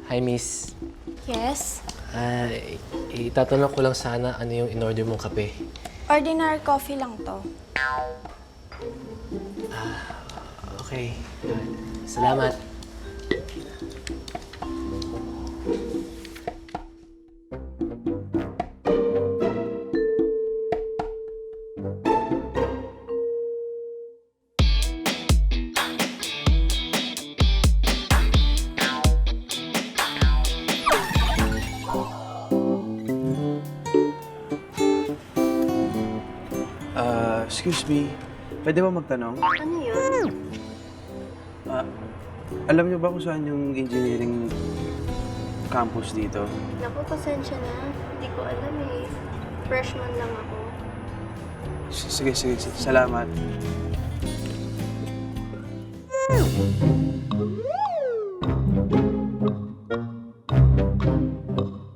Hi, miss. Yes? Itatanong ko lang sana ano yung in-order mong kape. Ordinary coffee lang to. Okay. Salamat. Excuse me. Pwede ba magtanong? Ano yun? Alam niyo ba kung saan yung engineering campus dito? Naku, pasensya na. Hindi ko alam eh. Freshman lang ako. Sige. Salamat.